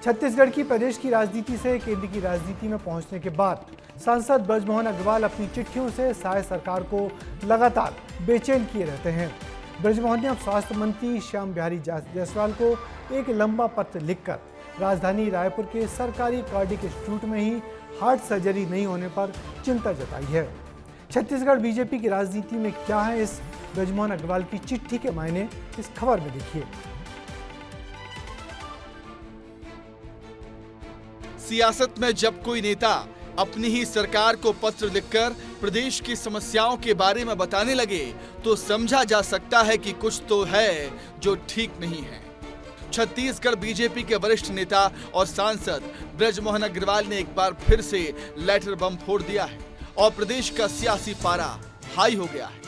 छत्तीसगढ़ की प्रदेश की राजनीति से केंद्र की राजनीति में पहुंचने के बाद सांसद ब्रजमोहन अग्रवाल अपनी चिट्ठियों से सहायक सरकार को लगातार बेचैन किए रहते हैं। ब्रजमोहन ने अब स्वास्थ्य मंत्री श्याम बिहारी जायसवाल को एक लंबा पत्र लिखकर राजधानी रायपुर के सरकारी कार्डियक इंस्टीट्यूट में ही हार्ट सर्जरी नहीं होने पर चिंता जताई है। छत्तीसगढ़ बीजेपी की राजनीति में क्या है इस ब्रजमोहन अग्रवाल की चिट्ठी के मायने, इस खबर में देखिए। सियासत में जब कोई नेता अपनी ही सरकार को पत्र लिखकर प्रदेश की समस्याओं के बारे में बताने लगे तो समझा जा सकता है कि कुछ तो है जो ठीक नहीं है। छत्तीसगढ़ बीजेपी के वरिष्ठ नेता और सांसद ब्रजमोहन अग्रवाल ने एक बार फिर से लेटर बम फोड़ दिया है और प्रदेश का सियासी पारा हाई हो गया है।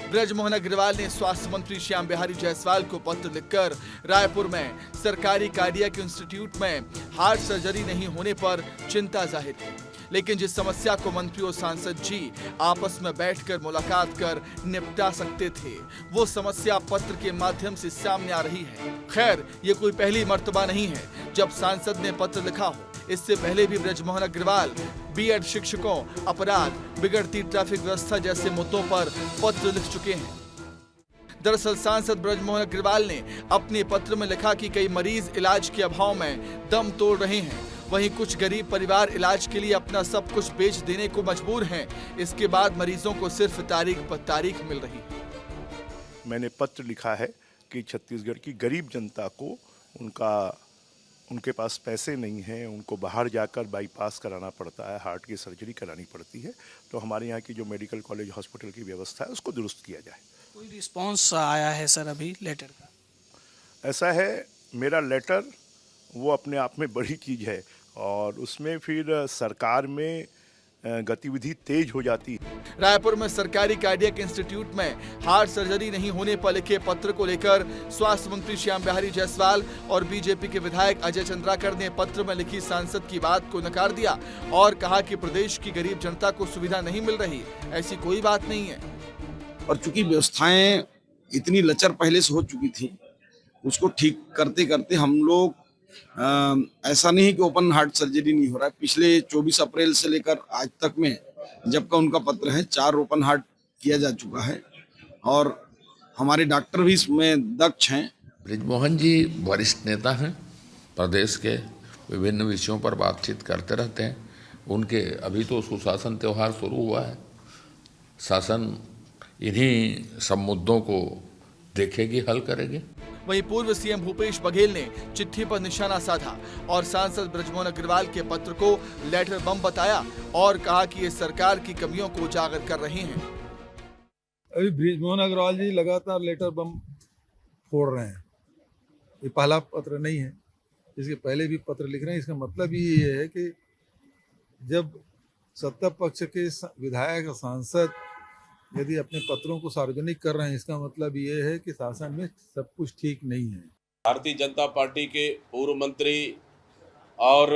ब्रजमोहन अग्रवाल ने स्वास्थ्य मंत्री श्याम बिहारी जायसवाल को पत्र लिखकर रायपुर में सरकारी कार्डियक इंस्टीट्यूट में हार्ट सर्जरी नहीं होने पर चिंता जाहिर की, लेकिन जिस समस्या को मंत्री और सांसद जी आपस में बैठकर मुलाकात कर निपटा सकते थे, वो समस्या पत्र के माध्यम से सामने आ रही है। खैर, ये कोई पहली मर्तबा नहीं है जब सांसद ने पत्र लिखा हो। इससे पहले भी ब्रजमोहन अग्रवाल बीएड शिक्षकों, अपराध, बिगड़ती ट्रैफिक व्यवस्था जैसे मुद्दों पर पत्र लिख चुके हैं। दरअसल सांसद ब्रजमोहन अग्रवाल ने अपने पत्र में लिखा कि कई मरीज इलाज के अभाव में दम तोड़ रहे हैं, वहीं कुछ गरीब परिवार इलाज के लिए अपना सब कुछ बेच देने को मजबूर हैं। इसके बाद मरीजों को सिर्फ तारीख पर तारीख मिल रही है। मैंने पत्र लिखा है कि छत्तीसगढ़ की गरीब जनता को उनके पास पैसे नहीं हैं, उनको बाहर जाकर बाईपास कराना पड़ता है, हार्ट की सर्जरी करानी पड़ती है, तो हमारे यहाँ की जो मेडिकल कॉलेज हॉस्पिटल की व्यवस्था है उसको दुरुस्त किया जाए। कोई रिस्पांस आया है सर अभी लेटर का? ऐसा है, मेरा लेटर वो अपने आप में बड़ी चीज़ है और उसमें फिर सरकार में गतिविधि तेज हो जाती है। रायपुर में सरकारी कार्डियक इंस्टीट्यूट में हार्ट सर्जरी नहीं होने पर लिखे पत्र को लेकर स्वास्थ्य मंत्री श्याम बिहारी जायसवाल और बीजेपी के विधायक अजय चंद्राकर ने पत्र में लिखी सांसद की बात को नकार दिया और कहा कि प्रदेश की गरीब जनता को सुविधा नहीं मिल रही, ऐसी कोई बात नहीं है। और चूंकि व्यवस्थाएं इतनी लचर पहले से हो चुकी थी, उसको ठीक करते करते हम लोग ऐसा नहीं कि ओपन हार्ट सर्जरी नहीं हो रहा है। पिछले 24 अप्रैल से लेकर आज तक में जब का उनका पत्र है 4 ओपन हार्ट किया जा चुका है और हमारे डॉक्टर भी इसमें दक्ष हैं। ब्रजमोहन जी वरिष्ठ नेता हैं, प्रदेश के विभिन्न विषयों पर बातचीत करते रहते हैं। उनके अभी तो सुशासन त्यौहार शुरू हुआ है, शासन इन्हीं सब मुद्दों को देखेगी, हल करेगी। वहीं पूर्व सीएम भूपेश बघेल ने चिट्ठी पर निशाना साधा और सांसद ब्रजमोहन अग्रवाल के पत्र को लेटर बम बताया और कहा कि ये सरकार की कमियों को उजागर कर रहे हैं। अभी ब्रजमोहन अग्रवाल जी लगातार लेटर बम फोड़ रहे हैं। ये पहला पत्र नहीं है, इसके पहले भी पत्र लिख रहे हैं। इसका मतलब ये है कि जब सत्ता पक्ष के विधायक और सांसद यदि अपने पत्रों को सार्वजनिक कर रहे हैं, इसका मतलब ये है कि शासन में सब कुछ ठीक नहीं है। भारतीय जनता पार्टी के पूर्व मंत्री और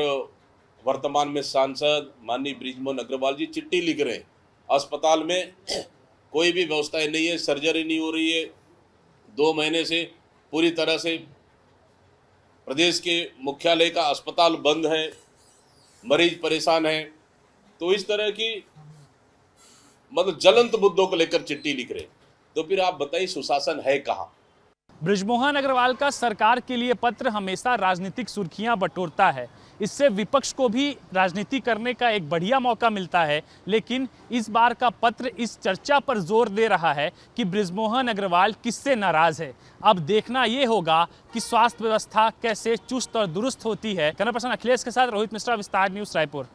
वर्तमान में सांसद माननीय ब्रजमोहन अग्रवाल जी चिट्ठी लिख रहे हैं। अस्पताल में कोई भी व्यवस्था नहीं है, सर्जरी नहीं हो रही है। 2 महीने से पूरी तरह से प्रदेश के मुख्यालय का अस्पताल बंद है, मरीज परेशान है। तो इस तरह की मतलब ज्वलंत मुद्दों को लेकर चिट्ठी लिख रहे, तो फिर आप बताइए सुशासन है कहां? ब्रजमोहन अग्रवाल का सरकार के लिए पत्र हमेशा राजनीतिक सुर्खियां बटोरता है। इससे विपक्ष को भी राजनीति करने का एक बढ़िया मौका मिलता है, लेकिन इस बार का पत्र इस चर्चा पर जोर दे रहा है कि ब्रजमोहन अग्रवाल किससे नाराज है। अब देखना यह होगा कि स्वास्थ्य व्यवस्था कैसे चुस्त और दुरुस्त होती है। कैमरा पर्सन अखिलेश के साथ रोहित मिश्रा, विस्तार न्यूज़, रायपुर।